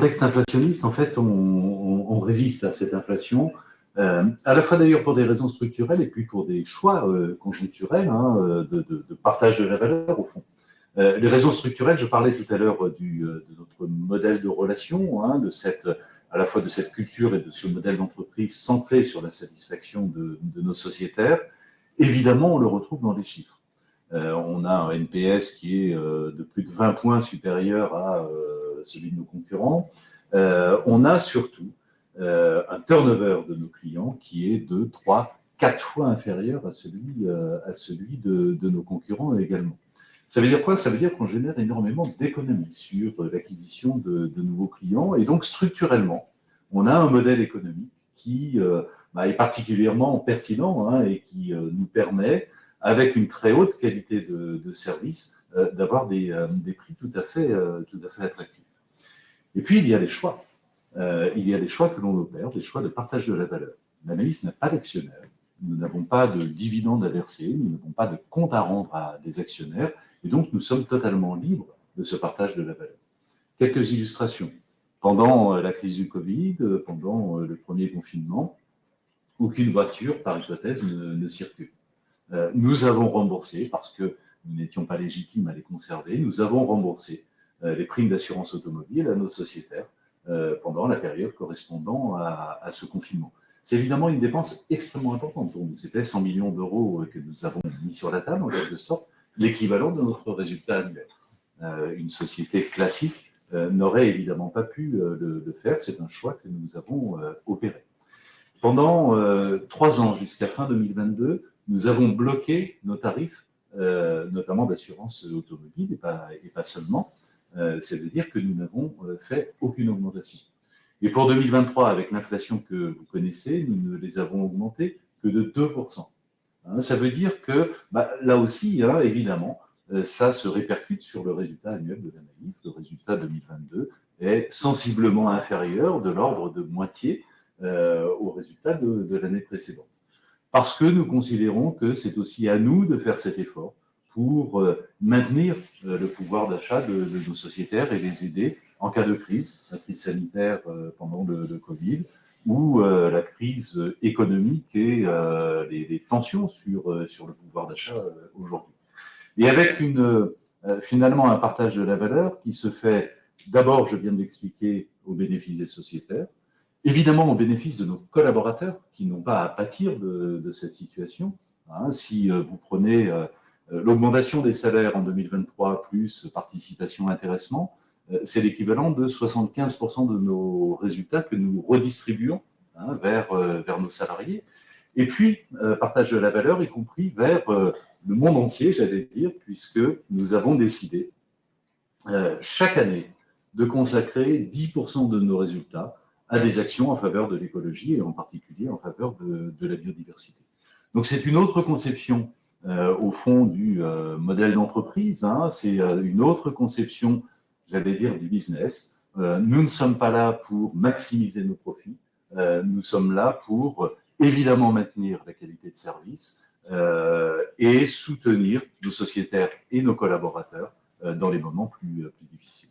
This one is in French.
contexte inflationniste, en fait, on résiste à cette inflation, à la fois d'ailleurs pour des raisons structurelles et puis pour des choix conjoncturels de partage de la valeur, au fond. Les raisons structurelles, je parlais tout à l'heure de notre modèle de relation, à la fois de cette culture et de ce modèle d'entreprise centré sur la satisfaction de nos sociétaires. Évidemment, on le retrouve dans les chiffres. On a un NPS qui est de plus de 20 points supérieur à celui de nos concurrents. On a surtout un turnover de nos clients qui est 2, 3, 4 fois inférieur à celui de nos concurrents également. Ça veut dire quoi? Ça veut dire qu'on génère énormément d'économies sur l'acquisition de nouveaux clients. Et donc, structurellement, on a un modèle économique qui est particulièrement pertinent et qui nous permet, avec une très haute qualité de service, d'avoir des prix tout à fait attractifs. Et puis, il y a des choix. Il y a des choix que l'on opère, des choix de partage de la valeur. La Maïf n'a pas d'actionnaire. Nous n'avons pas de dividendes à verser, nous n'avons pas de compte à rendre à des actionnaires, et donc nous sommes totalement libres de ce partage de la valeur. Quelques illustrations. Pendant la crise du Covid, pendant le premier confinement, aucune voiture, par hypothèse, ne circule. Nous avons remboursé, parce que nous n'étions pas légitimes à les conserver, nous avons remboursé les primes d'assurance automobile à nos sociétaires pendant la période correspondant à ce confinement. C'est évidemment une dépense extrêmement importante pour nous. C'était 100 millions d'euros que nous avons mis sur la table, en quelque sorte, l'équivalent de notre résultat annuel. Une société classique n'aurait évidemment pas pu le faire. C'est un choix que nous avons opéré. Pendant 3 ans, jusqu'à fin 2022, nous avons bloqué nos tarifs, notamment d'assurance automobile et pas seulement. C'est-à-dire que nous n'avons fait aucune augmentation. Et pour 2023, avec l'inflation que vous connaissez, nous ne les avons augmentés que de 2%. Ça veut dire que, là aussi, évidemment, ça se répercute sur le résultat annuel de la Maïf. Le résultat 2022 est sensiblement inférieur, de l'ordre de moitié, au résultat de l'année précédente. Parce que nous considérons que c'est aussi à nous de faire cet effort pour maintenir le pouvoir d'achat de nos sociétaires et les aider en cas de crise, la crise sanitaire pendant le Covid, ou la crise économique et les tensions sur le pouvoir d'achat aujourd'hui. Et avec finalement un partage de la valeur qui se fait d'abord, je viens de l'expliquer, au bénéfice des sociétaires, évidemment au bénéfice de nos collaborateurs qui n'ont pas à pâtir de cette situation. Si vous prenez l'augmentation des salaires en 2023 plus participation intéressement, c'est l'équivalent de 75% de nos résultats que nous redistribuons vers nos salariés. Et puis, partage de la valeur, y compris vers le monde entier, j'allais dire, puisque nous avons décidé chaque année de consacrer 10% de nos résultats à des actions en faveur de l'écologie et en particulier en faveur de la biodiversité. Donc c'est une autre conception au fond du modèle d'entreprise, c'est une autre conception, j'allais dire, du business. Nous ne sommes pas là pour maximiser nos profits, nous sommes là pour évidemment maintenir la qualité de service et soutenir nos sociétaires et nos collaborateurs dans les moments plus difficiles.